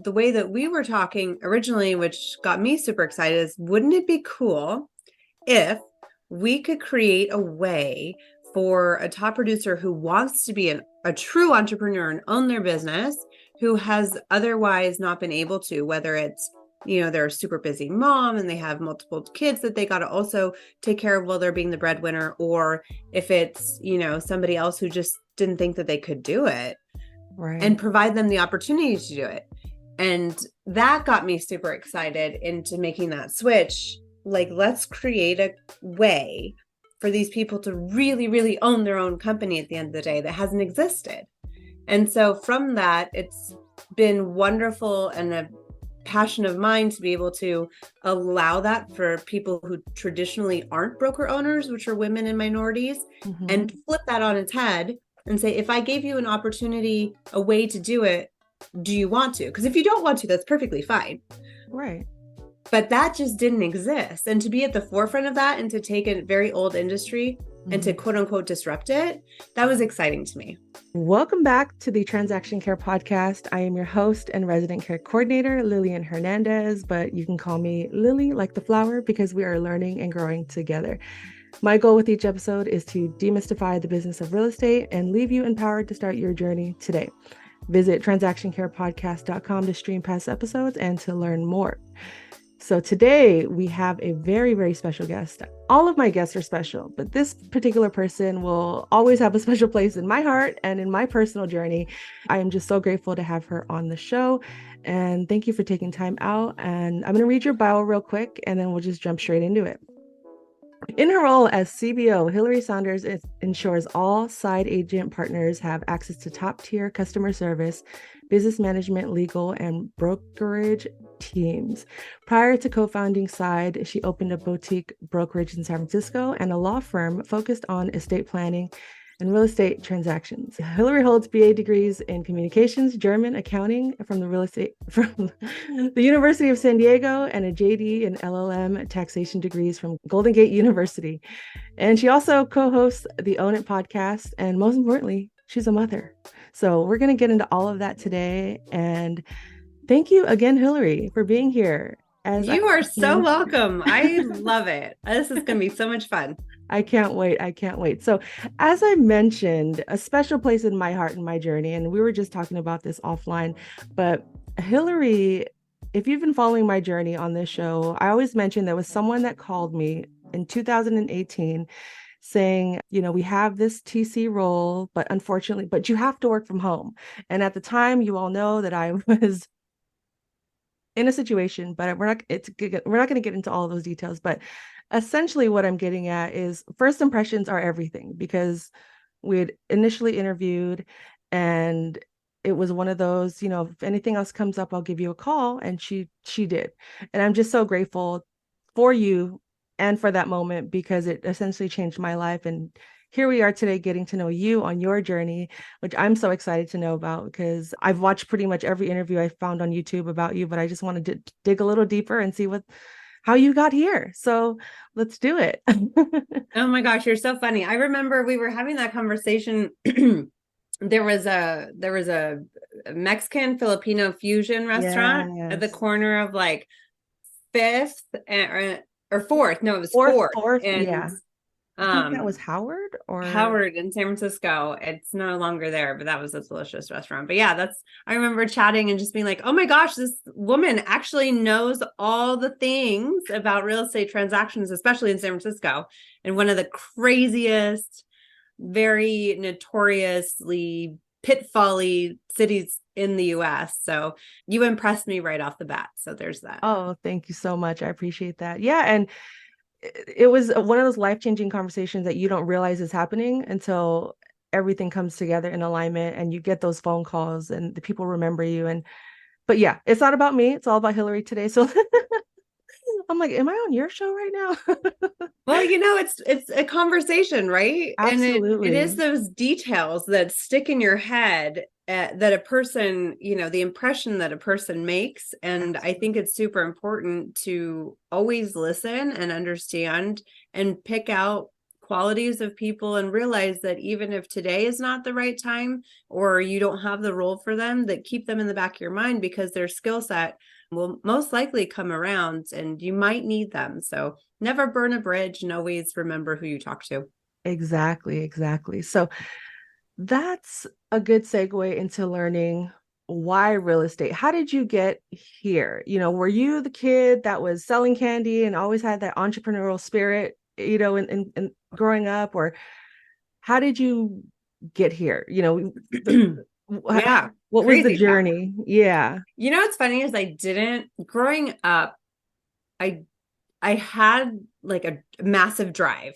the way that we were talking originally, which got me super excited, is wouldn't it be cool if we could create a way for a top producer who wants to be a true entrepreneur and own their business, who has otherwise not been able to, whether it's, they're a super busy mom and they have multiple kids that they got to also take care of while they're being the breadwinner, or if it's, somebody else who just didn't think that they could do it, right, and provide them the opportunity to do it. And that got me super excited into making that switch. Like, let's create a way for these people to really, really own their own company at the end of the day that hasn't existed. And so from that, it's been wonderful and a passion of mine to be able to allow that for people who traditionally aren't broker owners, which are women and minorities, and flip that on its head and say, if I gave you an opportunity, a way to do it, do you want to? Because if you don't want to, that's perfectly fine. Right. But that just didn't exist. And to be at the forefront of that and to take a very old industry and to quote unquote disrupt it, that was exciting to me. Welcome back to the Transaction Care Podcast. I am your host and resident care coordinator, Lillian Hernandez, but you can call me Lily, like the flower, because we are learning and growing together. My goal with each episode is to demystify the business of real estate and leave you empowered to start your journey today. Visit transactioncarepodcast.com to stream past episodes and to learn more. So today we have a very, very special guest. All of my guests are special, but this particular person will always have a special place in my heart and in my personal journey. I am just so grateful to have her on the show. And thank you for taking time out. And I'm going to read your bio real quick, and then we'll just jump straight into it. In her role as CBO, Hilary Saunders ensures all side agent partners have access to top-tier customer service, business management, legal, and brokerage teams. Prior to co-founding Side, she opened a boutique brokerage in San Francisco and a law firm focused on estate planning and real estate transactions. Hilary holds BA degrees in communications, German, accounting from the University of San Diego, and a JD in LLM taxation degrees from Golden Gate University. And she also co-hosts the Own It podcast, and most importantly, she's a mother. So we're going to get into all of that today. And thank you again, Hilary, for being here. You are so welcome. I love it. This is going to be so much fun. I can't wait. I can't wait. So as I mentioned, a special place in my heart and my journey, and we were just talking about this offline, but Hilary, if you've been following my journey on this show, I always mention there was someone that called me in 2018 saying, we have this TC role, but unfortunately, you have to work from home. And at the time, you all know that I was in a situation, but we're not going to get into all of those details. But essentially what I'm getting at is first impressions are everything, because we had initially interviewed and it was one of those, if anything else comes up, I'll give you a call. And she did. And I'm just so grateful for you and for that moment, because it essentially changed my life. And here we are today getting to know you on your journey, which I'm so excited to know about, because I've watched pretty much every interview I found on YouTube about you, but I just wanted to dig a little deeper and see how you got here. So let's do it. Oh my gosh, you're so funny. I remember we were having that conversation. There was a Mexican Filipino fusion restaurant at the corner of like 5th or 4th. No, it was 4th. And yeah. I think that was Howard in San Francisco. It's no longer there, but that was a delicious restaurant. But yeah, I remember chatting and just being like, oh my gosh, this woman actually knows all the things about real estate transactions, especially in San Francisco, and one of the craziest, very notoriously pitfall-y cities in the US. So you impressed me right off the bat. So there's that. Oh, thank you so much. I appreciate that. Yeah. And it was one of those life-changing conversations that you don't realize is happening until everything comes together in alignment and you get those phone calls and the people remember you. But yeah, it's not about me. It's all about Hilary today. So I'm like, am I on your show right now? Well, it's a conversation, right? Absolutely. And it is those details that stick in your head that a person, the impression that a person makes. And I think it's super important to always listen and understand and pick out qualities of people and realize that even if today is not the right time or you don't have the role for them, that keep them in the back of your mind because their skill set will most likely come around and you might need them. So never burn a bridge and always remember who you talk to. Exactly. So that's a good segue into learning why real estate. How did you get here? Were you the kid that was selling candy and always had that entrepreneurial spirit, in growing up, or how did you get here? Yeah. What was the Crazy path. journey? Yeah. What's funny is I didn't growing up, I had like a massive drive.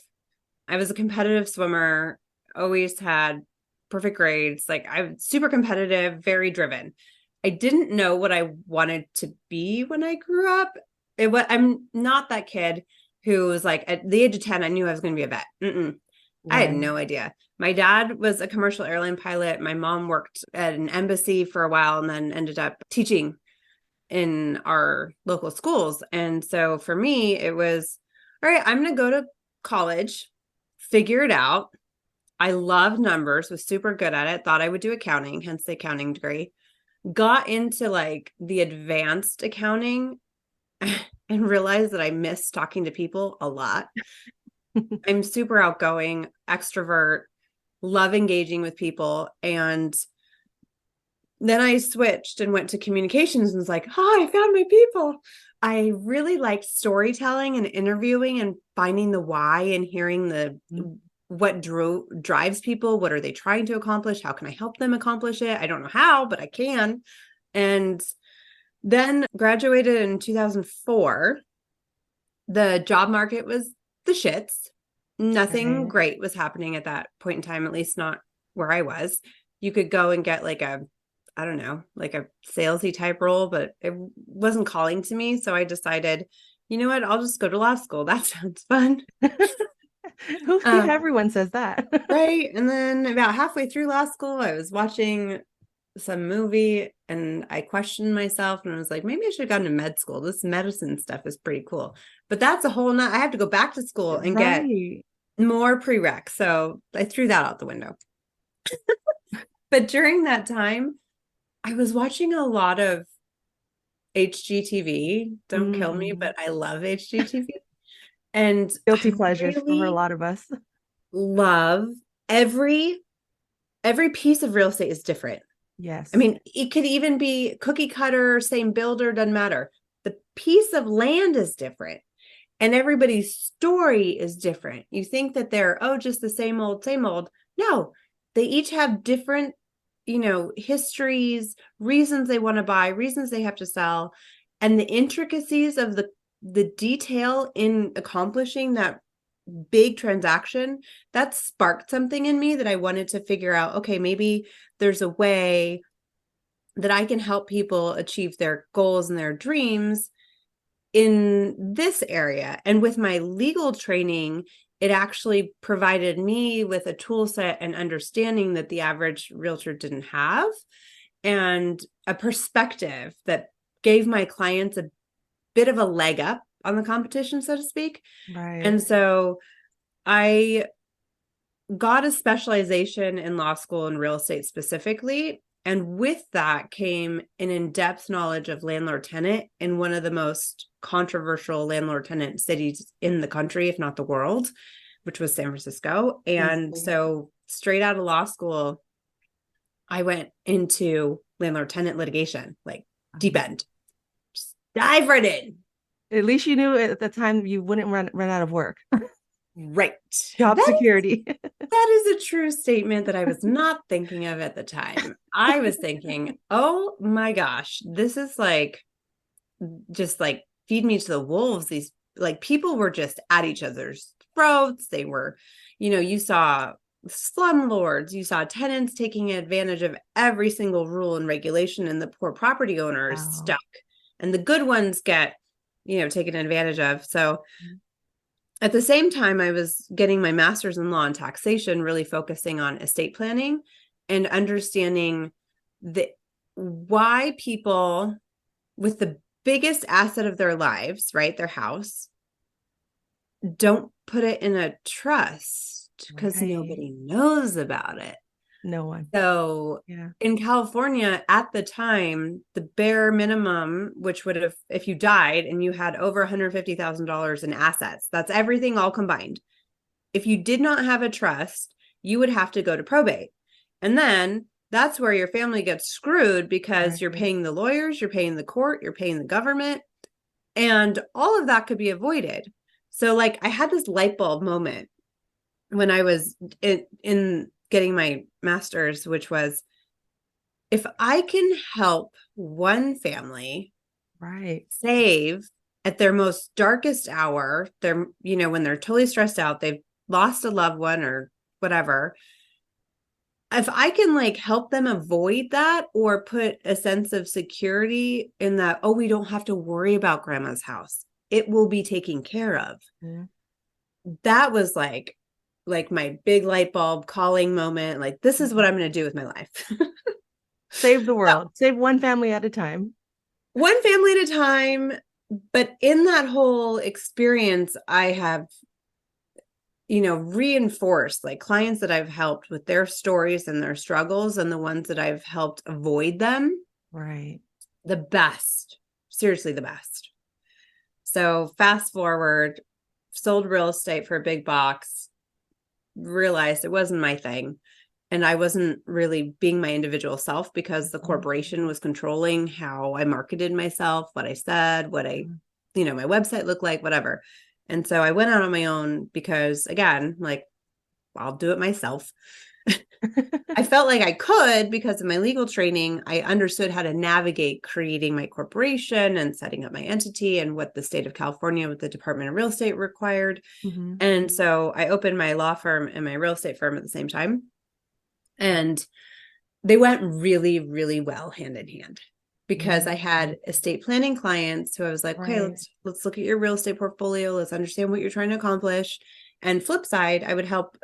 I was a competitive swimmer, always had perfect grades. Like I'm super competitive, very driven. I didn't know what I wanted to be when I grew up. I'm not that kid who was like at the age of 10, I knew I was going to be a vet. I had Right. no idea. My dad was a commercial airline pilot. My mom worked at an embassy for a while and then ended up teaching in our local schools. And so for me, it was, all right, I'm going to go to college, figure it out. I loved numbers, was super good at it, thought I would do accounting, hence the accounting degree. Got into like the advanced accounting and realized that I miss talking to people a lot. I'm super outgoing, extrovert, love engaging with people. And then I switched and went to communications and was like, I found my people. I really liked storytelling and interviewing and finding the why and hearing what drives people. What are they trying to accomplish? How can I help them accomplish it? I don't know how, but I can. And then graduated in 2004. The job market was the shits. Nothing great was happening at that point in time, at least not where I was. You could go and get like a salesy type role, but it wasn't calling to me. So I decided, you know what, I'll just go to law school. That sounds fun. Everyone says that. Right. And then about halfway through law school, I was watching some movie and I questioned myself and I was like, maybe I should have gone to med school. This medicine stuff is pretty cool. But that's a whole I have to go back to school and get more prereq. So I threw that out the window. But during that time, I was watching a lot of HGTV. Don't kill me, but I love HGTV. And guilty I pleasure for a lot of us. Love every piece of real estate is different. Yes. I mean, it could even be cookie cutter, same builder, doesn't matter. The piece of land is different. And everybody's story is different. You think that they're, just the same old, same old. No, they each have different, histories, reasons they want to buy, reasons they have to sell. And the intricacies of the detail in accomplishing that big transaction, that sparked something in me that I wanted to figure out, okay, maybe there's a way that I can help people achieve their goals and their dreams in this area. And with my legal training, it actually provided me with a tool set and understanding that the average realtor didn't have, and a perspective that gave my clients a bit of a leg up on the competition, so to speak. Right. And so I got a specialization in law school in real estate specifically. And with that came an in-depth knowledge of landlord-tenant in one of the most controversial landlord-tenant cities in the country, if not the world, which was San Francisco. And so straight out of law school, I went into landlord-tenant litigation, like deep end. Just dive right in. At least you knew at the time you wouldn't run out of work. Right. Job security. That is a true statement that I was not thinking of at the time. I was thinking, oh my gosh, this is just like feed me to the wolves. These like people were just at each other's throats. They were, you saw slumlords, you saw tenants taking advantage of every single rule and regulation, and the poor property owners stuck. And the good ones get, taken advantage of. So at the same time, I was getting my master's in law and taxation, really focusing on estate planning and understanding why people with the biggest asset of their lives, right, their house, don't put it in a trust because Right. nobody knows about it. No one. So Yeah. in California at the time, the bare minimum, which would have, if you died and you had over $150,000 in assets, that's everything all combined. If you did not have a trust, you would have to go to probate. And then that's where your family gets screwed because you're Right. paying the lawyers, you're paying the court, you're paying the government, and all of that could be avoided. So like I had this light bulb moment when I was in getting my master's, which was, if I can help one family Right. save at their most darkest hour, they're, when they're totally stressed out, they've lost a loved one or whatever, if I can like help them avoid that or put a sense of security in that, oh, we don't have to worry about grandma's house, it will be taken care of. Yeah. That was like my big light bulb calling moment. Like, this is what I'm going to do with my life. Save the world. Save one family at a time. One family at a time. But in that whole experience, I have, reinforced like clients that I've helped with their stories and their struggles, and the ones that I've helped avoid them. Right. The best, seriously, the best. So fast forward, sold real estate for a big box, realized it wasn't my thing. And I wasn't really being my individual self because the corporation was controlling how I marketed myself, what I said, what my website looked like, whatever. And so I went out on my own because, again, like, I'll do it myself. I felt like I could because of my legal training. I understood how to navigate creating my corporation and setting up my entity and what the state of California with the Department of Real Estate required. Mm-hmm. And so I opened my law firm and my real estate firm at the same time. And they went really, really well hand in hand because I had estate planning clients who I was like, okay, let's look at your real estate portfolio. Let's understand what you're trying to accomplish. And flip side, I would help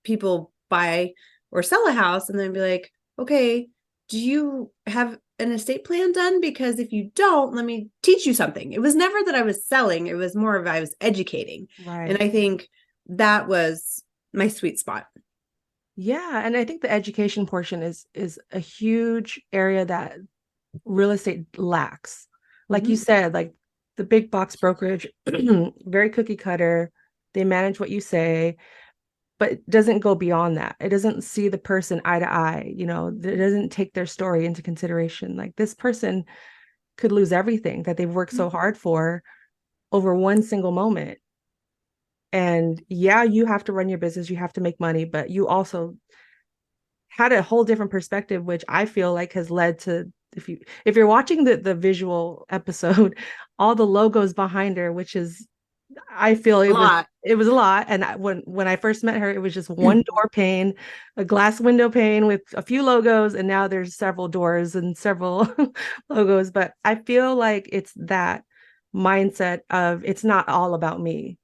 people buy or sell a house and then be like, okay, do you have an estate plan done? Because if you don't, let me teach you something. It was never that I was selling. It was more of I was educating. Right. And I think that was my sweet spot. Yeah. And I think the education portion is a huge area that real estate lacks. Like you said, like the big box brokerage, very cookie cutter. They manage what you say, but it doesn't go beyond that. It doesn't see the person eye to eye. It doesn't take their story into consideration. Like, this person could lose everything that they've worked so hard for over one single moment. And yeah, you have to run your business, you have to make money, but you also had a whole different perspective, which I feel like has led to, if you're watching the visual episode, all the logos behind her, which is, I feel it was a lot. And when I first met her, it was just one door pane, a glass window pane with a few logos, and now there's several doors and several logos. But I feel like it's that mindset of, it's not all about me.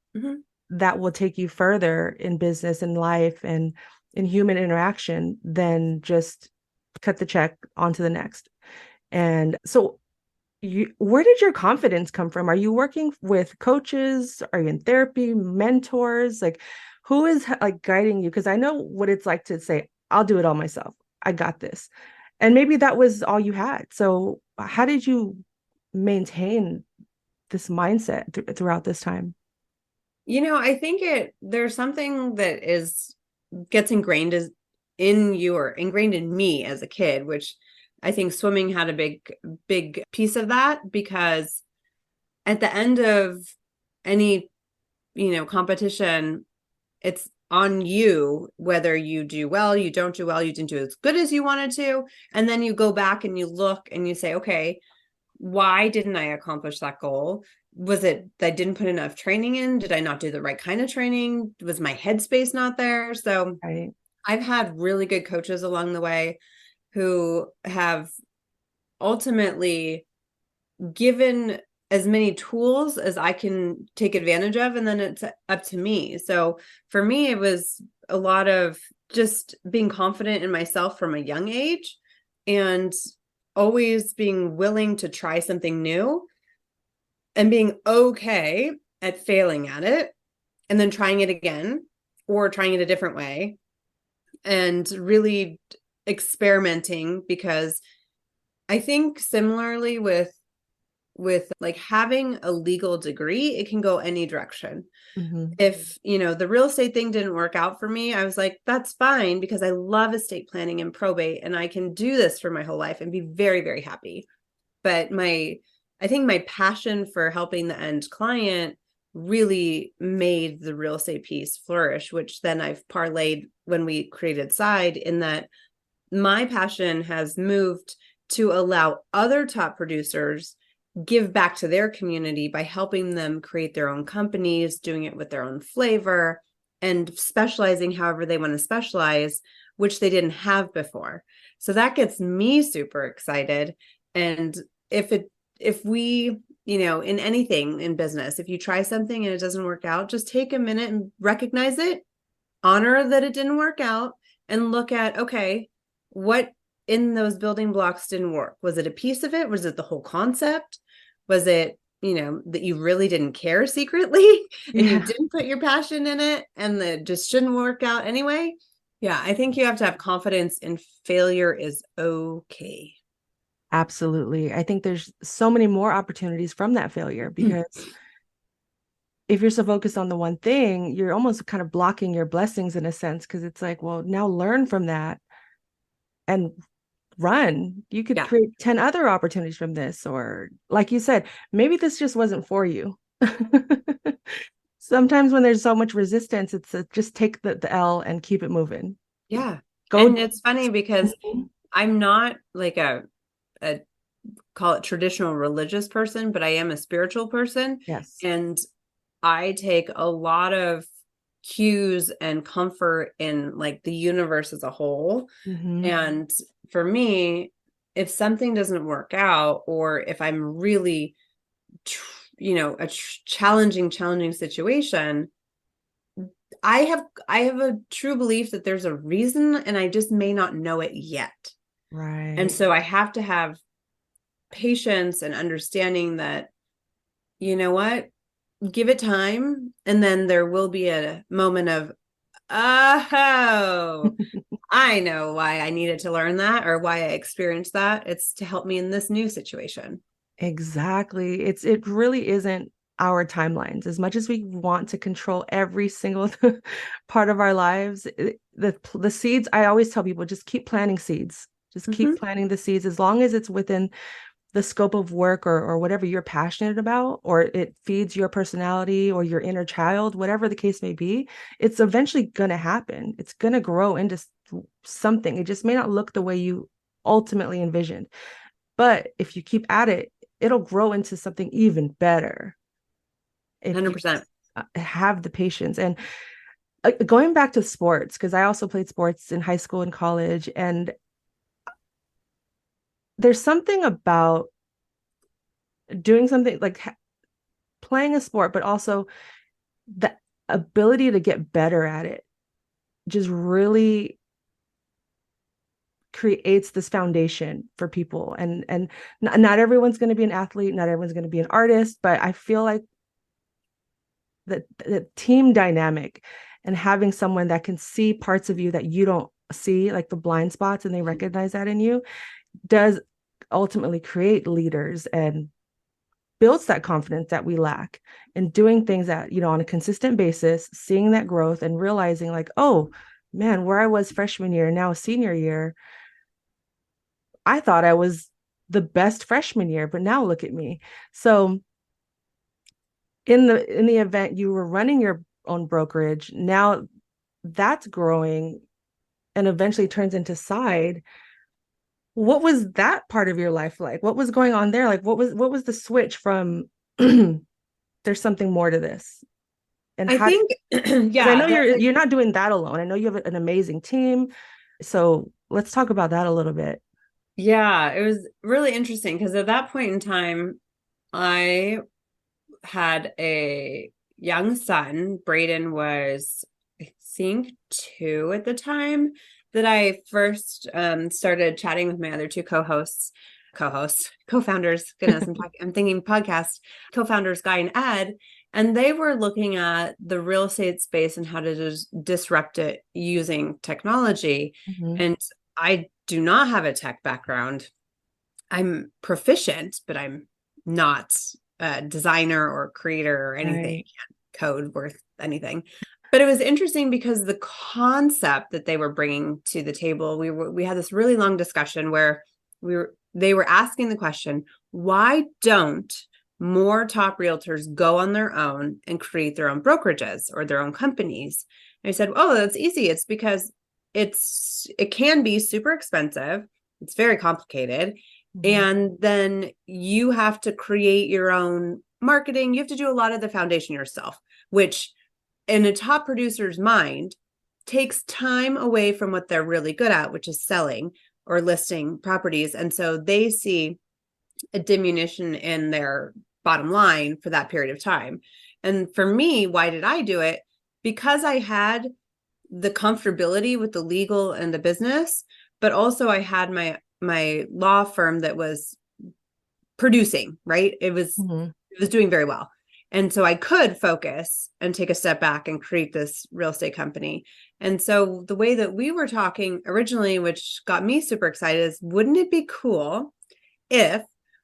That will take you further in business and life and in human interaction than just cut the check onto the next. And so where did your confidence come from? Are you working with coaches? Are you in therapy, mentors? Like, who is like guiding you? Because I know what it's like to say, I'll do it all myself. I got this. And maybe that was all you had. So how did you maintain this mindset throughout this time? I think there's something that gets ingrained in you or ingrained in me as a kid, which I think swimming had a big piece of that, because at the end of any, competition, it's on you, whether you do well, you don't do well, you didn't do as good as you wanted to. And then you go back and you look and you say, okay, why didn't I accomplish that goal? Was it that I didn't put enough training in? Did I not do the right kind of training? Was my headspace not there? So I've had really good coaches along the way who have ultimately given as many tools as I can take advantage of, and then it's up to me. So for me, it was a lot of just being confident in myself from a young age and always being willing to try something new and being okay at failing at it and then trying it again or trying it a different way and really experimenting, because I think similarly with like having a legal degree, it can go any direction. Mm-hmm. If, the real estate thing didn't work out for me, I was like, that's fine, because I love estate planning and probate and I can do this for my whole life and be very, very happy. But I think my passion for helping the end client really made the real estate piece flourish, which then I've parlayed when we created Side, in that my passion has moved to allow other top producers give back to their community by helping them create their own companies, doing it with their own flavor, and specializing however they want to specialize, which they didn't have before. So that gets me super excited. And if we, in anything in business, if you try something and it doesn't work out, just take a minute and recognize it, honor that it didn't work out, and look at, okay, what in those building blocks didn't work? Was it a piece of it? Was it the whole concept? Was it, that you really didn't care secretly and you didn't put your passion in it and that just shouldn't work out anyway? Yeah, I think you have to have confidence in failure is okay. Absolutely. I think there's so many more opportunities from that failure, because if you're so focused on the one thing, you're almost kind of blocking your blessings in a sense, because it's like, well, now learn from that and run. You could create 10 other opportunities from this, or like you said, maybe this just wasn't for you. Sometimes when there's so much resistance, it's just take the L and keep it moving. Yeah. And it's funny because I'm not like a call it traditional religious person, but I am a spiritual person. Yes. And I take a lot of cues and comfort in like the universe as a whole. Mm-hmm. And for me, if something doesn't work out, or if I'm really, a challenging situation, I have a true belief that there's a reason and I just may not know it yet. Right. And so I have to have patience and understanding that, you know what, give it time. And then there will be a moment of, oh, I know why I needed to learn that, or why I experienced that. It's to help me in this new situation. Exactly. It really isn't our timelines. As much as we want to control every single part of our lives, the seeds, I always tell people, just keep planting seeds. Just keep planting the seeds, as long as it's within the scope of work or whatever you're passionate about, or it feeds your personality or your inner child, whatever the case may be. It's eventually going to happen. It's going to grow into something. It just may not look the way you ultimately envisioned. But if you keep at it, it'll grow into something even better. If 100%. you have the patience. And going back to sports, because I also played sports in high school and college, and there's something about doing something like playing a sport, but also the ability to get better at it just really creates this foundation for people. And not everyone's going to be an athlete, not everyone's going to be an artist, but I feel like the team dynamic and having someone that can see parts of you that you don't see, like the blind spots, and they recognize that in you, does ultimately create leaders and builds that confidence that we lack in doing things that, on a consistent basis, seeing that growth and realizing like, oh man, where I was freshman year, now senior year, I thought I was the best freshman year, but now look at me. So in the event you were running your own brokerage, now that's growing and eventually turns into Side. What was that part of your life like? What was going on there? Like what was the switch from there's something more to this? And I think, yeah, I know you're not doing that alone. I know you have an amazing team. So let's talk about that a little bit. Yeah, it was really interesting because at that point in time, I had a young son. Braden was, I think, 2 at the time that I first started chatting with my other 2 co-hosts. co-hosts, co-founders, goodness, I'm thinking podcast, co-founders, Guy and Ed, and they were looking at the real estate space and how to disrupt it using technology. Mm-hmm. And I do not have a tech background. I'm proficient, but I'm not a designer or creator or anything. Right. I can't code worth anything. But it was interesting because the concept that they were bringing to the table, we had this really long discussion where they were asking the question, why don't more top realtors go on their own and create their own brokerages or their own companies? And I said, oh, that's easy. It's because it can be super expensive. It's very complicated. Mm-hmm. And then you have to create your own marketing. You have to do a lot of the foundation yourself, which in a top producer's mind takes time away from what they're really good at, which is selling or listing properties. And so they see a diminution in their bottom line for that period of time. And for me, why did I do it? Because I had the comfortability with the legal and the business, but also I had my law firm that was producing, right? It was doing very well. And so I could focus and take a step back and create this real estate company. And so the way that we were talking originally, which got me super excited, is wouldn't it be cool if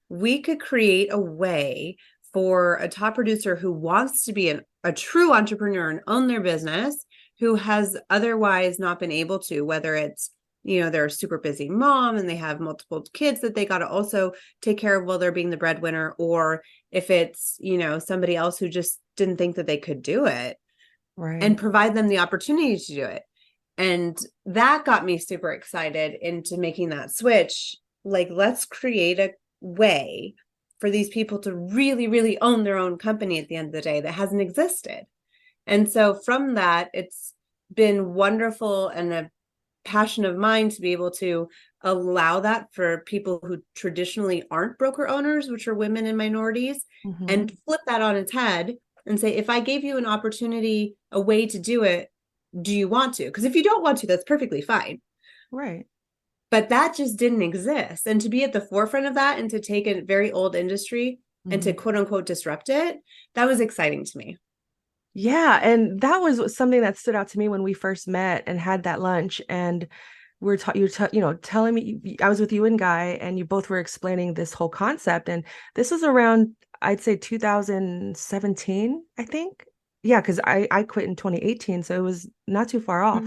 we could create a way for a top producer who wants to be a true entrepreneur and own their business, who has otherwise not been able to, whether it's, they're a super busy mom and they have multiple kids that they got to also take care of while they're being the breadwinner, or if it's, somebody else who just didn't think that they could do it, right, and provide them the opportunity to do it. And that got me super excited into making that switch. Like, let's create a way for these people to really, really own their own company at the end of the day that hasn't existed. And so from that, it's been wonderful and a passion of mine to be able to allow that for people who traditionally aren't broker owners, which are women and minorities, and flip that on its head and say, if I gave you an opportunity, a way to do it, do you want to? Because if you don't want to, that's perfectly fine. Right. But that just didn't exist. And to be at the forefront of that and to take a very old industry and to quote unquote disrupt it, that was exciting to me. Yeah. And that was something that stood out to me when we first met and had that lunch. And you're telling me, I was with you and Guy, and you both were explaining this whole concept. And this was around, I'd say 2017, I think. Yeah, because I quit in 2018. So it was not too far off.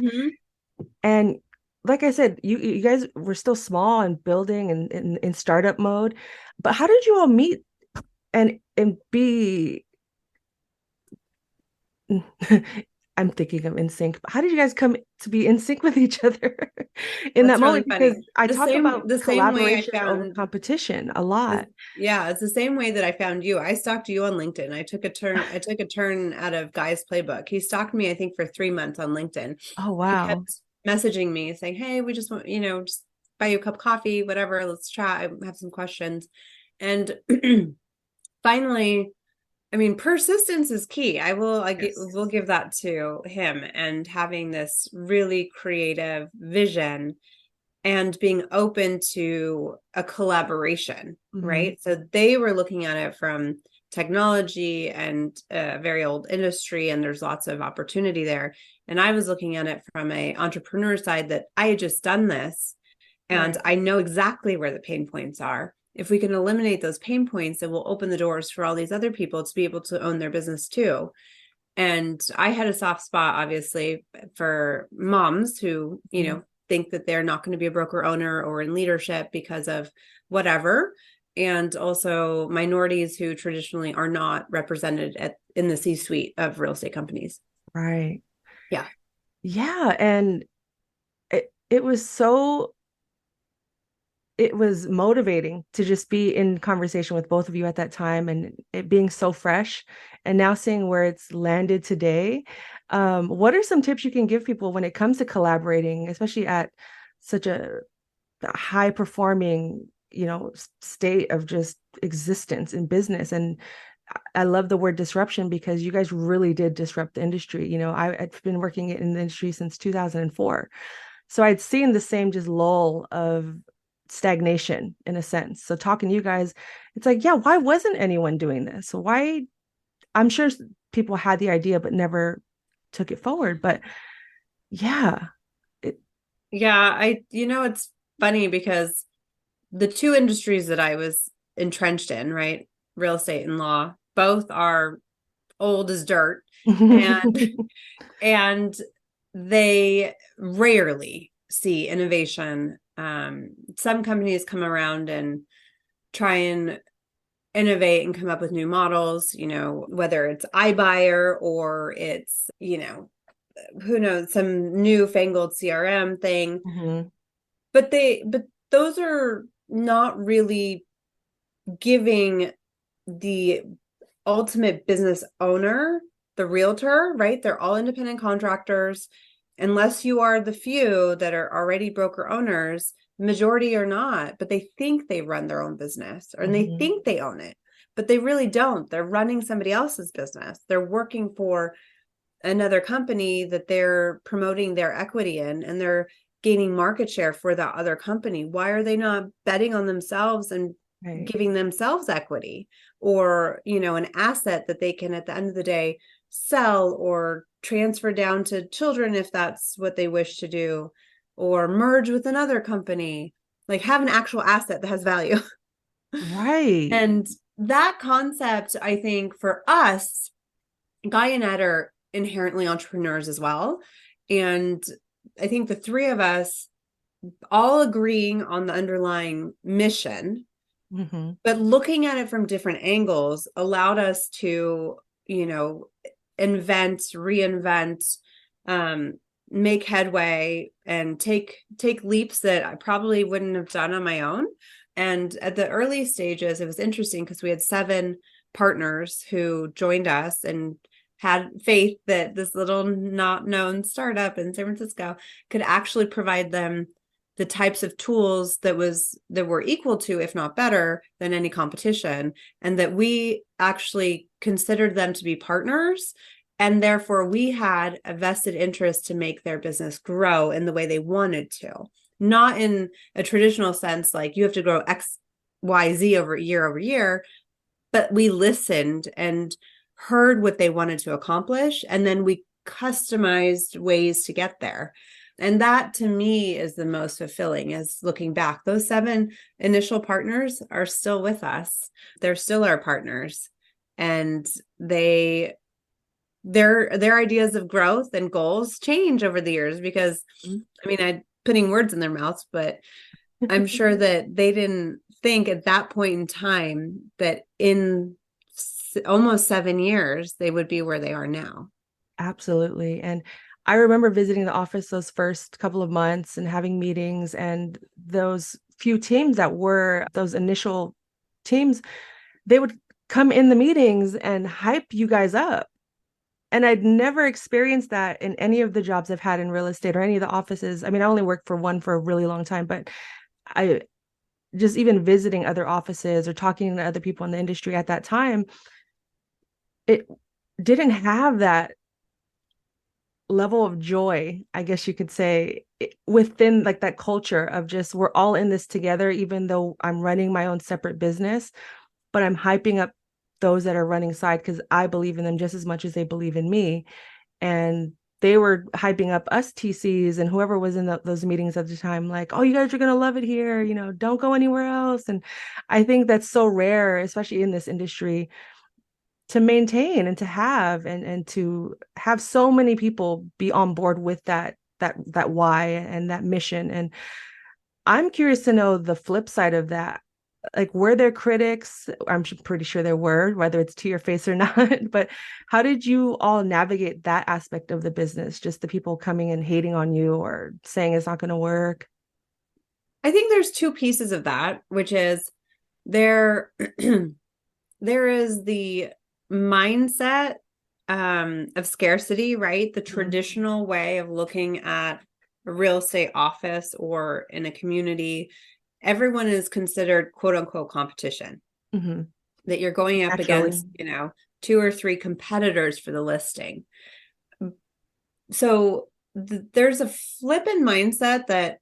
And like I said, you guys were still small and building and in startup mode. But how did you all meet and be I'm thinking of in sync. How did you guys come to be in sync with each other in That's that moment? really funny. Because I talk about the same way I collaboration over competition a lot. It's the same way that I found you. I stalked you on LinkedIn. I took a turn out of Guy's playbook. He stalked me, I think, for 3 months on LinkedIn. Oh, He wow. kept messaging me saying, hey, we just want, just buy you a cup of coffee, whatever. Let's chat. I have some questions. And finally, I mean, persistence is key. Will give that to him, and having this really creative vision and being open to a collaboration, right? So they were looking at it from technology and a very old industry, and there's lots of opportunity there. And I was looking at it from an entrepreneur side, that I had just done this and I know exactly where the pain points are. If we can eliminate those pain points, it will open the doors for all these other people to be able to own their business too. And I had a soft spot, obviously, for moms who, think that they're not going to be a broker owner or in leadership because of whatever. And also minorities who traditionally are not represented in the C-suite of real estate companies. Right. Yeah. Yeah. And it was motivating to just be in conversation with both of you at that time, and it being so fresh, and now seeing where it's landed today. What are some tips you can give people when it comes to collaborating, especially at such a high performing, state of just existence in business? And I love the word disruption, because you guys really did disrupt the industry. I've been working in the industry since 2004. So I'd seen the same just lull of stagnation in a sense. So talking to you guys, it's like, yeah, why wasn't anyone doing this? So why? I'm sure people had the idea but never took it forward. But yeah, Yeah, it's funny because the two industries that I was entrenched in, right? Real estate and law, both are old as dirt. And and they rarely see innovation. Some companies come around and try and innovate and come up with new models, whether it's iBuyer or it's, who knows, some newfangled CRM thing. Mhm. But those are not really giving the ultimate business owner, the realtor, right? They're all independent contractors. Unless you are the few that are already broker owners, majority are not, but they think they run their own business or they think they own it, but they really don't. They're running somebody else's business. They're working for another company that they're promoting their equity in, and they're gaining market share for that other company. Why are they not betting on themselves and giving themselves equity or, an asset that they can at the end of the day sell or transfer down to children if that's what they wish to do, or merge with another company, like have an actual asset that has value. Right. And that concept, I think for us, Guy and Ed are inherently entrepreneurs as well. And I think the three of us all agreeing on the underlying mission, but looking at it from different angles allowed us to, invent, reinvent, make headway and take leaps that I probably wouldn't have done on my own. And at the early stages, it was interesting because we had 7 partners who joined us and had faith that this little not known startup in San Francisco could actually provide them the types of tools that were equal to, if not better than any competition, and that we actually considered them to be partners. And therefore we had a vested interest to make their business grow in the way they wanted to, not in a traditional sense, like you have to grow X, Y, Z over year, but we listened and heard what they wanted to accomplish. And then we customized ways to get there. And that to me is the most fulfilling, is looking back. Those 7 initial partners are still with us. They're still our partners. And their ideas of growth and goals change over the years because I'm putting words in their mouths, but I'm sure that they didn't think at that point in time that in almost 7 years, they would be where they are now. Absolutely. And I remember visiting the office those first couple of months and having meetings, and those few teams that were those initial teams, they would come in the meetings and hype you guys up. And I'd never experienced that in any of the jobs I've had in real estate or any of the offices. I mean, I only worked for one for a really long time, but I just even visiting other offices or talking to other people in the industry at that time, it didn't have that level of joy, I guess you could say, within like that culture of just we're all in this together, even though I'm running my own separate business, but I'm hyping up those that are running side because I believe in them just as much as they believe in me. And they were hyping up us TCs and whoever was in those meetings at the time, like, oh, you guys are going to love it here, don't go anywhere else. And I think that's so rare, especially in this industry, to maintain and to have and to have so many people be on board with that why and that mission. And I'm curious to know the flip side of that. Like, were there critics? I'm pretty sure there were, whether it's to your face or not. But how did you all navigate that aspect of the business? Just the people coming and hating on you or saying it's not going to work? I think there's 2 pieces of that, which is there is the mindset of scarcity, right? The traditional way of looking at a real estate office or in a community, everyone is considered quote unquote competition, that you're going up against, 2 or 3 competitors for the listing. So there's a flip in mindset that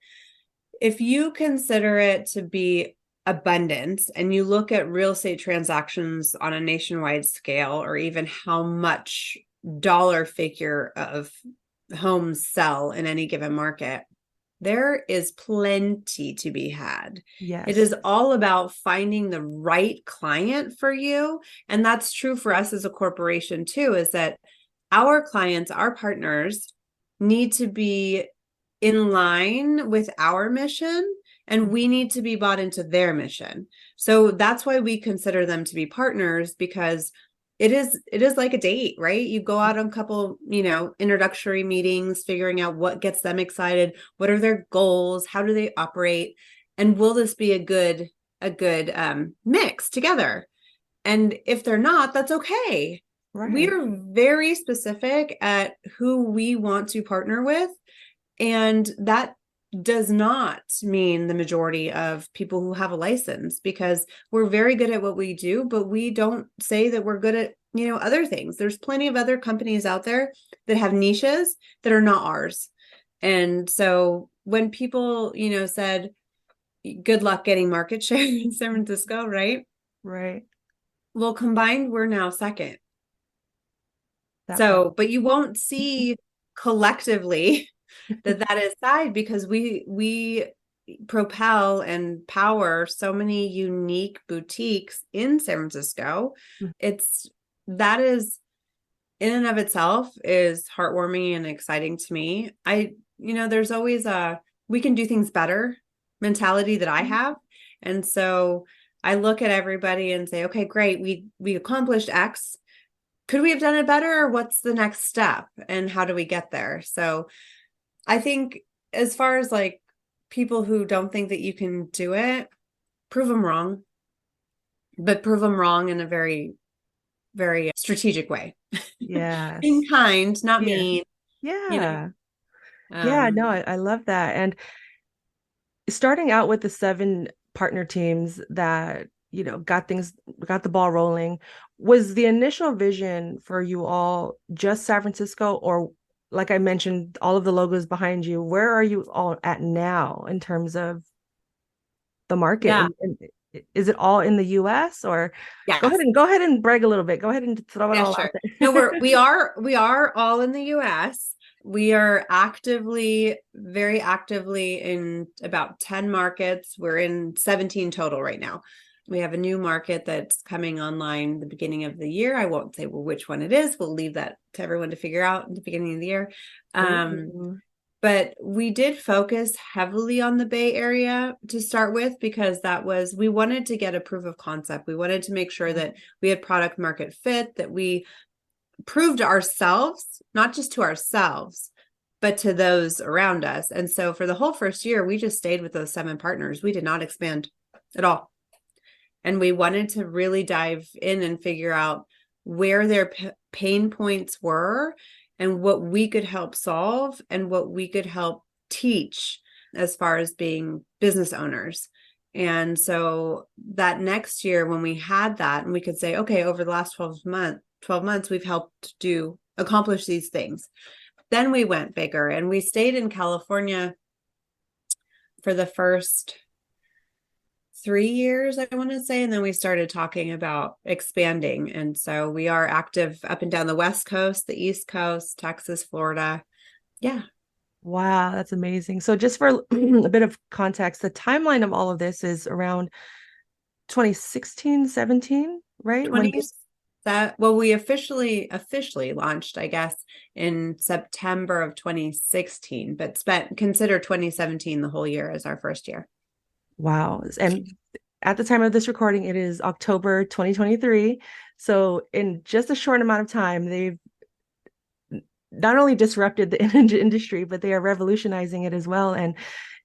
if you consider it to be abundance and you look at real estate transactions on a nationwide scale, or even how much dollar figure of homes sell in any given market, there is plenty to be had. Yes. It is all about finding the right client for you. And that's true for us as a corporation too, is that our clients, our partners need to be in line with our mission, and we need to be bought into their mission. So that's why we consider them to be partners, because it is like a date, right? You go out on a couple, introductory meetings, figuring out what gets them excited, what are their goals, how do they operate, and will this be a good mix together? And if they're not, that's okay. Right. We are very specific at who we want to partner with, and that does not mean the majority of people who have a license, because we're very good at what we do, but we don't say that we're good at, other things. There's plenty of other companies out there that have niches that are not ours. And so when people, said, good luck getting market share in San Francisco, right? Right. Well, combined, we're now second. That So, part. but you won't see collectively that is side, because we propel and power so many unique boutiques in San Francisco. That is in and of itself is heartwarming and exciting to me. There's always a we can do things better mentality that I have. And so I look at everybody and say, okay, great. We accomplished X. Could we have done it better? Or what's the next step? And how do we get there? So I think as far as like people who don't think that you can do it, prove them wrong, but prove them wrong in a very, very strategic way. Yes. Being kind, not Yeah. mean. Yeah. No, I love that. And starting out with the 7 partner teams that, got the ball rolling, was the initial vision for you all just San Francisco, or like I mentioned, all of the logos behind you, where are you all at now in terms of the market? Yeah. And is it all in the US, or Yes. go ahead and brag a little bit. Go ahead and throw it all out there. No, we are all in the US. We are very actively in about 10 markets. We're in 17 total right now. We have a new market that's coming online the beginning of the year. I won't say which one it is. We'll leave that to everyone to figure out at the beginning of the year. But we did focus heavily on the Bay Area to start with, because we wanted to get a proof of concept. We wanted to make sure that we had product market fit, that we proved ourselves, not just to ourselves, but to those around us. And so for the whole first year, we just stayed with those 7 partners. We did not expand at all. And we wanted to really dive in and figure out where their pain points were and what we could help solve and what we could help teach as far as being business owners. And so that next year, when we had that and we could say, okay, over the last 12 months, we've helped accomplish these things. Then we went bigger, and we stayed in California for the first 3 years, I want to say. And then we started talking about expanding. And so we are active up and down the West Coast, the East Coast, Texas, Florida. Yeah. Wow, that's amazing. So just for a bit of context, the timeline of all of this is around 2016, 17, right? Well, we officially launched, I guess, in September of 2016, but consider 2017 the whole year as our first year. Wow. And at the time of this recording, it is October 2023. So in just a short amount of time, they've not only disrupted the industry, but they are revolutionizing it as well. And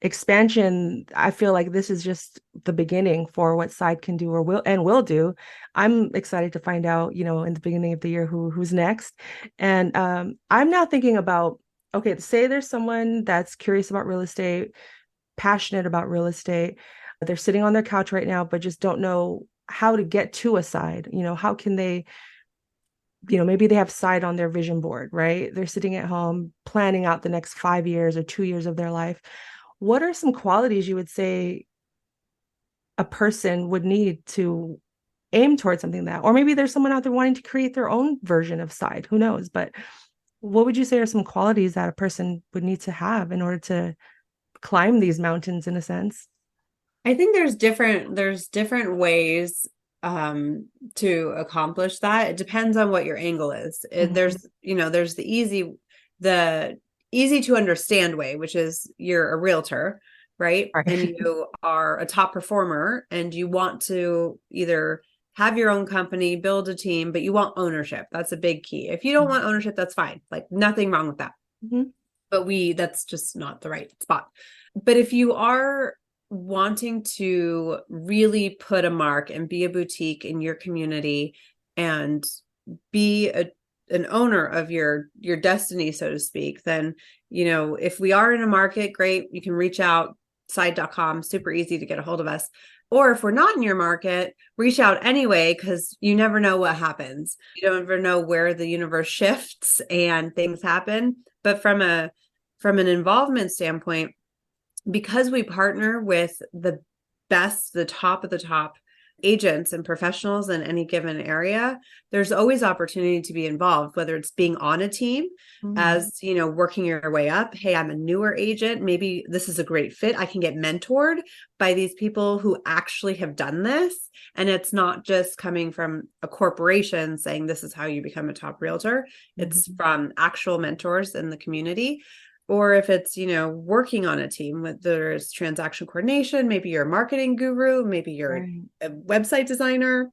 expansion, I feel like this is just the beginning for what Side can do or will do. I'm excited to find out, in the beginning of the year who's next. And I'm now thinking about, okay, say there's someone that's curious about real estate, passionate about real estate. They're sitting on their couch right now, but just don't know how to get to a Side. How can they, maybe they have Side on their vision board, right? They're sitting at home planning out the next 5 years or 2 years of their life. what are some qualities you would say a person would need to aim towards something that, or maybe there's someone out there wanting to create their own version of side, who knows? But what would you say are some qualities that a person would need to have in order to climb these mountains in a sense? I think there's different ways to accomplish that. It depends on what your angle is. There's the easy to understand way, which is you're a realtor, right? Right. And you are a top performer and you want to either have your own company, build a team, but you want ownership. That's a big key. If you don't want ownership, that's fine. Like nothing wrong with that. Mm-hmm. But that's just not the right spot. But if you are wanting to really put a mark and be a boutique in your community and be an owner of your destiny, so to speak, then, if we are in a market, great. You can reach out, side.com, super easy to get a hold of us. Or if we're not in your market, reach out anyway, because you never know what happens. You don't ever know where the universe shifts and things happen. But from an involvement standpoint, because we partner with the best, the top of the top agents and professionals in any given area, there's always opportunity to be involved, whether it's being on a team as, working your way up. Hey, I'm a newer agent. Maybe this is a great fit. I can get mentored by these people who actually have done this. And it's not just coming from a corporation saying this is how you become a top realtor. It's from actual mentors in the community. Or if it's, working on a team, whether it's transaction coordination, maybe you're a marketing guru, maybe you're a website designer,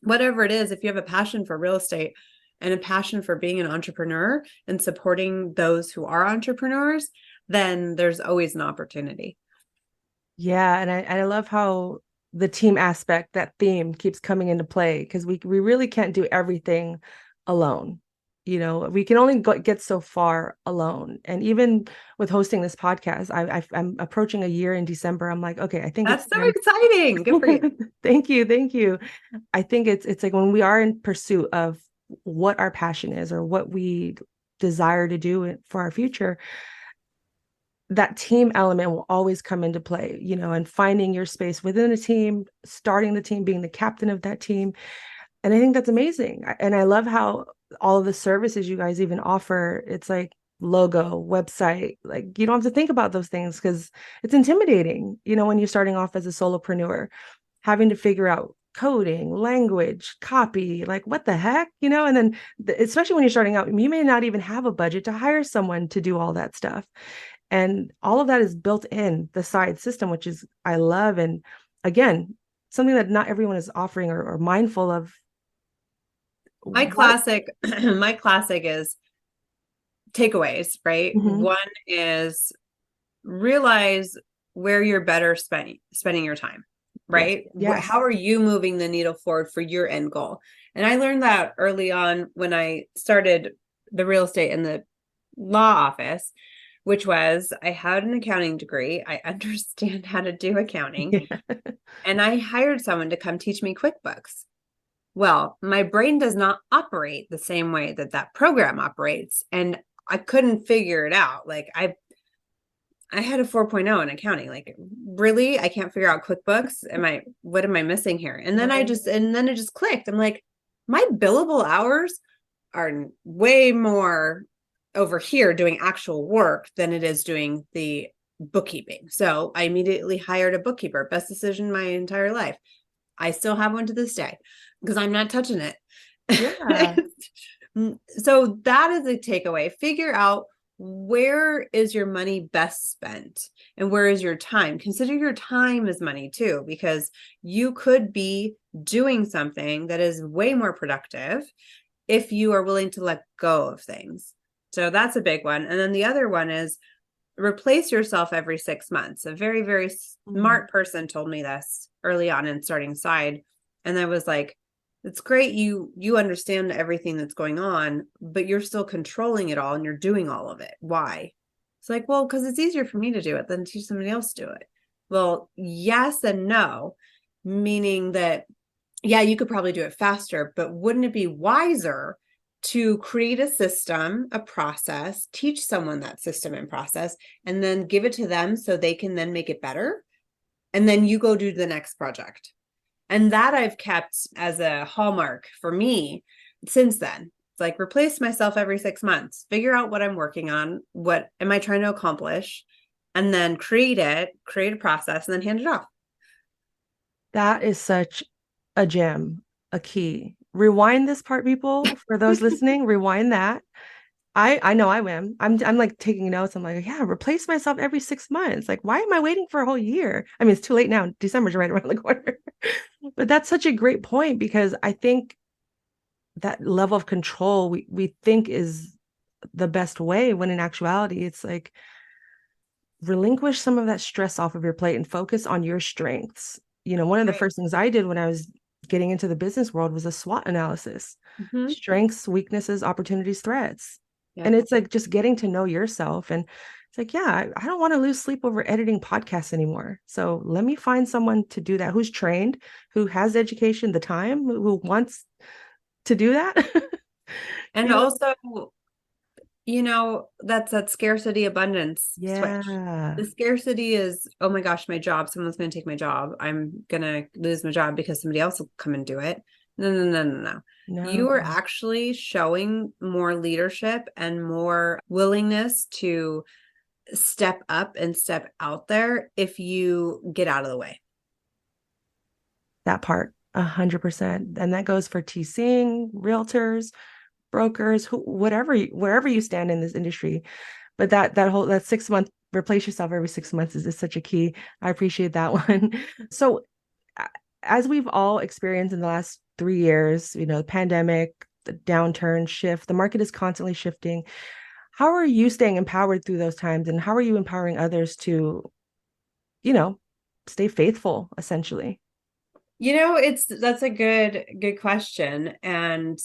whatever it is, if you have a passion for real estate and a passion for being an entrepreneur and supporting those who are entrepreneurs, then there's always an opportunity. Yeah. And I love how the team aspect, that theme keeps coming into play, because we really can't do everything alone. We can only get so far alone. And even with hosting this podcast, I'm approaching a year in December. I'm like, okay, I think that's so exciting. Good for you. Thank you. I think it's like when we are in pursuit of what our passion is or what we desire to do for our future, that team element will always come into play, and finding your space within a team, starting the team, being the captain of that team. And I think that's amazing. And I love how all of the services you guys even offer, it's like logo, website, like you don't have to think about those things because it's intimidating, when you're starting off as a solopreneur, having to figure out coding, language, copy, like what the heck, and then especially when you're starting out, you may not even have a budget to hire someone to do all that stuff. And all of that is built in the side system, which is, I love. And again, something that not everyone is offering or mindful of. My classic is takeaways, right? One is realize where you're better spending your time, right? Yes. How are you moving the needle forward for your end goal? And I learned that early on when I started the real estate in the law office, which was I had an accounting degree. I understand how to do accounting. And I hired someone to come teach me QuickBooks. Well, my brain does not operate the same way that program operates. And I couldn't figure it out. Like I had a 4.0 in accounting. Like, really? I can't figure out QuickBooks. What am I missing here? And then it just clicked. I'm like, my billable hours are way more over here doing actual work than it is doing the bookkeeping. So I immediately hired a bookkeeper. Best decision in my entire life. I still have one to this day because I'm not touching it. Yeah. So that is a takeaway. Figure out where is your money best spent and where is your time. Consider your time as money too, because you could be doing something that is way more productive if you are willing to let go of things. So that's a big one. And then the other one is replace yourself every 6 months. A very, very smart person told me this early on in starting side. And I was like, it's great. You understand everything that's going on, but you're still controlling it all and you're doing all of it. Why? It's like, well, because it's easier for me to do it than teach somebody else to do it. Well, yes and no, meaning that, yeah, you could probably do it faster, but wouldn't it be wiser to create a system, a process, teach someone that system and process, and then give it to them so they can then make it better. And then you go do the next project. And that I've kept as a hallmark for me since then. It's like replace myself every 6 months, figure out what I'm working on, what am I trying to accomplish, and then create a process and then hand it off. That is such a gem, a key. Rewind this part, people, for those listening, rewind that. I know I am. I'm like taking notes. I'm like, yeah, replace myself every 6 months. Like, why am I waiting for a whole year? I mean, it's too late now. December's right around the corner. But that's such a great point, because I think that level of control we think is the best way, when in actuality, it's like relinquish some of that stress off of your plate and focus on your strengths. One of the first things I did when I was getting into the business world was a SWOT analysis. Mm-hmm. Strengths, weaknesses, opportunities, threats. Yeah. And it's like just getting to know yourself. And it's like, yeah, I don't want to lose sleep over editing podcasts anymore. So let me find someone to do that, who's trained, who has education, the time, who wants to do that. And also, that's that scarcity abundance switch. The scarcity is, oh my gosh, my job, someone's going to take my job. I'm going to lose my job because somebody else will come and do it. No. You are actually showing more leadership and more willingness to step up and step out there if you get out of the way. That part, 100%. And that goes for TCing, realtors, brokers, wherever you stand in this industry. But that 6 month, replace yourself every 6 months is such a key. I appreciate that one. So as we've all experienced in the last 3 years, the pandemic, the downturn, shift, the market is constantly shifting. How are you staying empowered through those times? And how are you empowering others to, stay faithful, essentially? That's a good question. And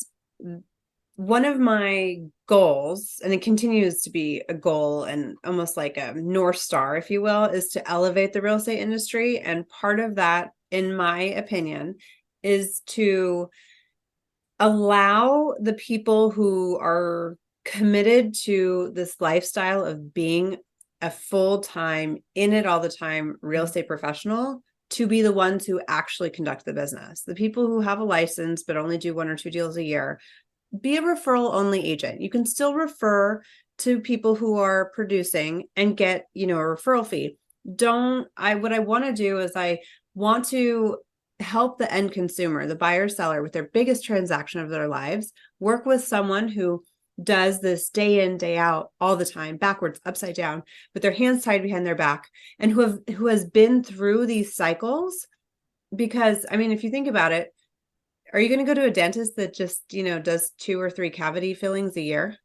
one of my goals, and it continues to be a goal and almost like a North Star, if you will, is to elevate the real estate industry. And part of that, in my opinion, is to allow the people who are committed to this lifestyle of being a full-time, in it all the time real estate professional to be the ones who actually conduct the business. The people who have a license but only do 1 or 2 deals a year, be a referral only agent. You can still refer to people who are producing and get, a referral fee. What I want to do is I want to help the end consumer, the buyer seller, with their biggest transaction of their lives, work with someone who does this day in, day out, all the time, backwards, upside down, with their hands tied behind their back, and who has been through these cycles. Because, I mean, if you think about it, are you going to go to a dentist that just, does 2 or 3 cavity fillings a year?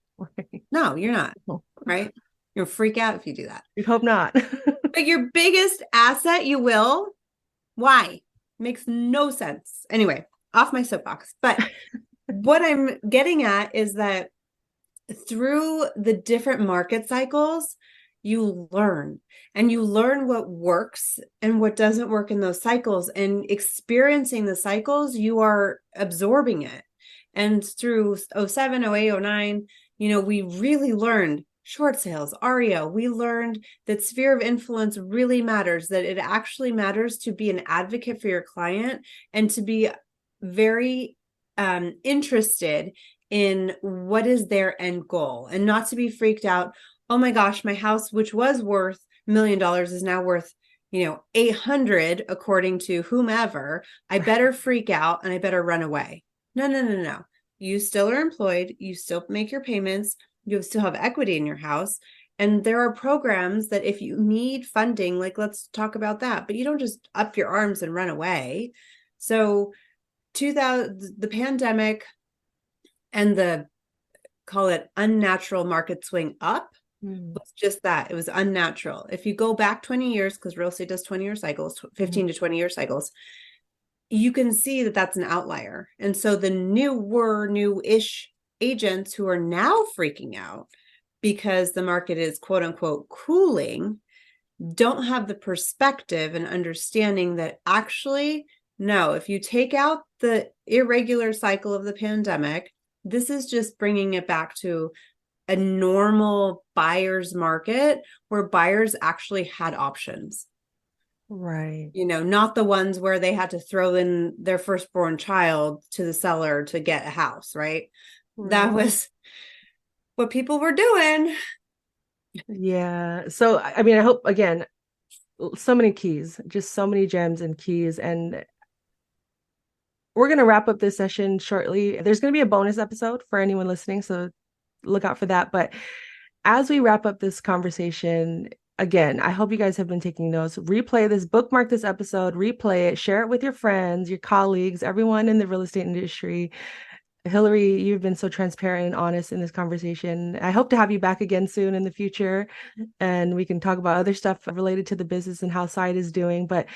No, you're not. Right? You'll freak out if you do that. We hope not. But your biggest asset, you will. Why? Makes no sense. Anyway, off my soapbox. But what I'm getting at is that through the different market cycles, you learn what works and what doesn't work in those cycles, and experiencing the cycles, you are absorbing it. And through 07, 08, 09, we really learned short sales, REO. We learned that sphere of influence really matters, that it actually matters to be an advocate for your client and to be very interested in what is their end goal, and not to be freaked out. Oh my gosh, my house, which was worth $1 million, is now worth, 800 according to whomever. I better freak out and I better run away. No. You still are employed. You still make your payments. You still have equity in your house. And there are programs that if you need funding, like let's talk about that, but you don't just up your arms and run away. So the pandemic and the, call it unnatural market swing up, was just that. It was unnatural. If you go back 20 years, because real estate does 20-year cycles, 15 to 20-year cycles, you can see that that's an outlier. And so the new-ish agents who are now freaking out because the market is quote unquote cooling don't have the perspective and understanding that actually, no, if you take out the irregular cycle of the pandemic this is just bringing it back to a normal buyer's market where buyers actually had options. Right. Not the ones where they had to throw in their firstborn child to the seller to get a house, right? That was what people were doing. Yeah. So, I mean, I hope, again, so many keys, just so many gems and keys. And we're going to wrap up this session shortly. There's going to be a bonus episode for anyone listening, so look out for that. But as we wrap up this conversation, again, I hope you guys have been taking notes. Replay this, bookmark this episode, replay it, share it with your friends, your colleagues, everyone in the real estate industry. Hilary, you've been so transparent and honest in this conversation. I hope to have you back again soon in the future, and we can talk about other stuff related to the business and how Side is doing. But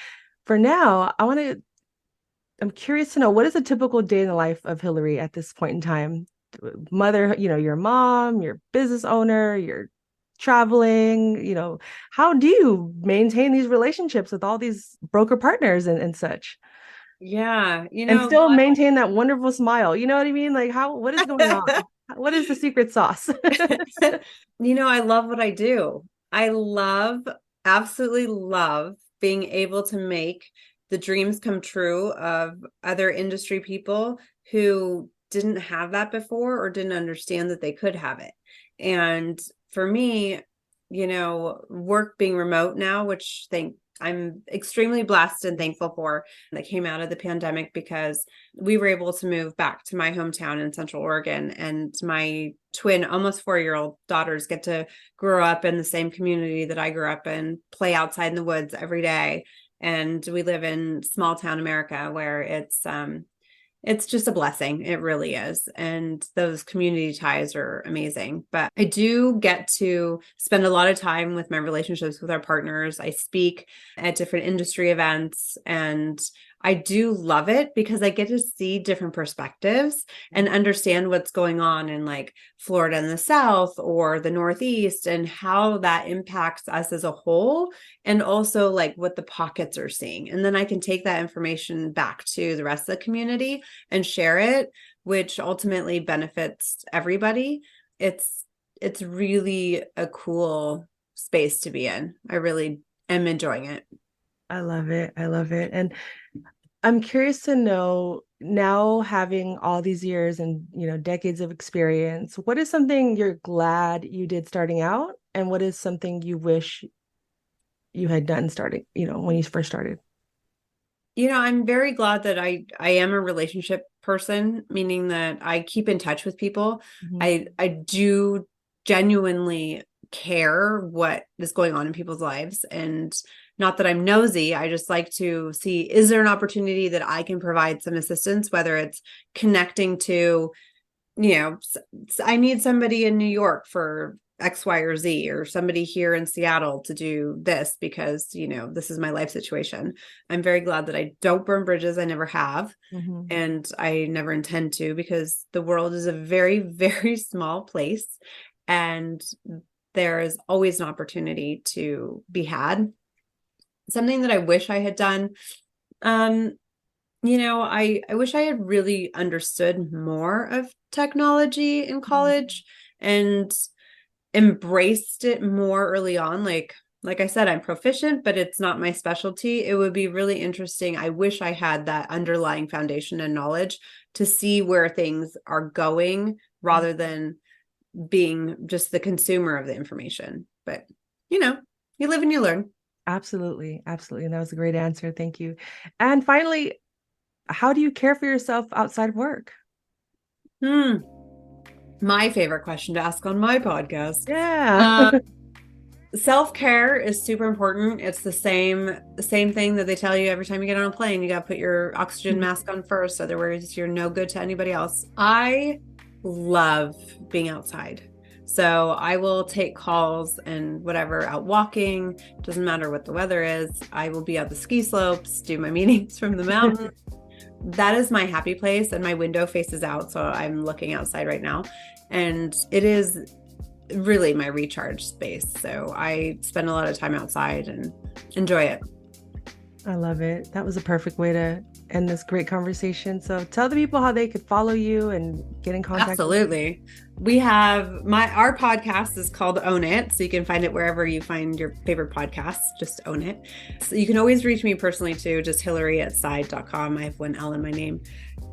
for now, I'm curious to know, what is a typical day in the life of Hilary at this point in time? Mother, your mom, your business owner, you're traveling, how do you maintain these relationships with all these broker partners and such? Yeah, And still maintain that wonderful smile. You know what I mean? Like, what is going on? What is the secret sauce? I love what I do. Absolutely love being able to make the dreams come true of other industry people who didn't have that before or didn't understand that they could have it. And for me, work being remote now, which I'm extremely blessed and thankful for, that came out of the pandemic, because we were able to move back to my hometown in Central Oregon, and my twin, almost 4-year-old daughters get to grow up in the same community that I grew up in, play outside in the woods every day. And we live in small town America, where it's just a blessing. It really is. And those community ties are amazing. But I do get to spend a lot of time with my relationships with our partners. I speak at different industry events, and I do love it because I get to see different perspectives and understand what's going on in like Florida and the South or the Northeast, and how that impacts us as a whole, and also like what the pockets are seeing. And then I can take that information back to the rest of the community and share it, which ultimately benefits everybody. It's really a cool space to be in. I really am enjoying it. I love it. I love it. And I'm curious to know, now having all these years and, decades of experience, what is something you're glad you did starting out? And what is something you wish you had done starting, when you first started? I'm very glad that I am a relationship person, meaning that I keep in touch with people. Mm-hmm. I do genuinely care what is going on in people's lives, and not that I'm nosy. I just like to see, is there an opportunity that I can provide some assistance, whether it's connecting to, I need somebody in New York for X, Y, or Z, or somebody here in Seattle to do this because, this is my life situation. I'm very glad that I don't burn bridges. I never have. Mm-hmm. And I never intend to, because the world is a very, very small place, and there is always an opportunity to be had. Something that I wish I had done, I wish I had really understood more of technology in college and embraced it more early on. Like I said, I'm proficient, but it's not my specialty. It would be really interesting. I wish I had that underlying foundation and knowledge to see where things are going, rather than being just the consumer of the information. But, you live and you learn. Absolutely. Absolutely. And that was a great answer. Thank you. And finally, how do you care for yourself outside of work? My favorite question to ask on my podcast. Yeah. Self-care is super important. It's the same thing that they tell you every time you get on a plane. You got to put your oxygen mask on first, otherwise you're no good to anybody else. I love being outside. So I will take calls and whatever, out walking, doesn't matter what the weather is. I will be at the ski slopes, do my meetings from the mountain. That is my happy place, and my window faces out, so I'm looking outside right now, and it is really my recharge space. So I spend a lot of time outside and enjoy it. I love it. That was a perfect way to and this great conversation. So tell the people how they could follow you and get in contact. Absolutely. We have our podcast is called Own It. So you can find it wherever you find your favorite podcasts. Just own it. So you can always reach me personally too. Just Hilary@side.com. I have one L in my name.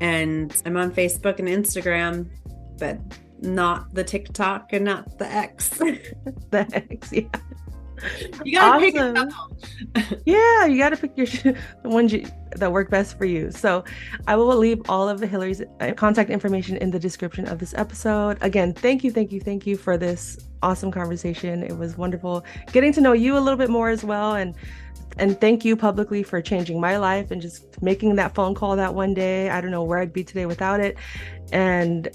And I'm on Facebook and Instagram, but not the TikTok and not the X. The X, yeah. You gotta pick a couple. Yeah, you gotta pick the ones that work best for you. So I will leave all of the Hilary's contact information in the description of this episode. Again, thank you for this awesome conversation. It was wonderful getting to know you a little bit more as well, and thank you publicly for changing my life and just making that phone call that one day. I don't know where I'd be today without it. And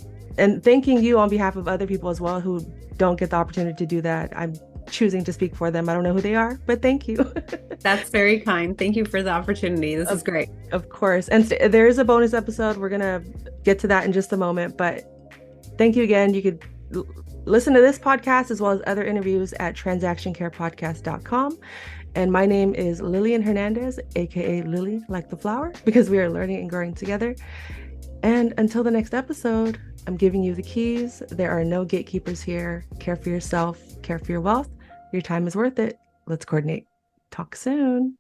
thanking you on behalf of other people as well who don't get the opportunity to do that. I'm choosing to speak for them. I don't know who they are, but thank you. That's very kind. Thank you for the opportunity. This is great. Of course. And there is a bonus episode. We're going to get to that in just a moment, but thank you again. You could listen to this podcast as well as other interviews at transactioncarepodcast.com. And my name is Lillian Hernandez, aka Lily like the flower, because we are learning and growing together. And until the next episode, I'm giving you the keys. There are no gatekeepers here. Care for yourself, care for your wealth. Your time is worth it. Let's coordinate. Talk soon.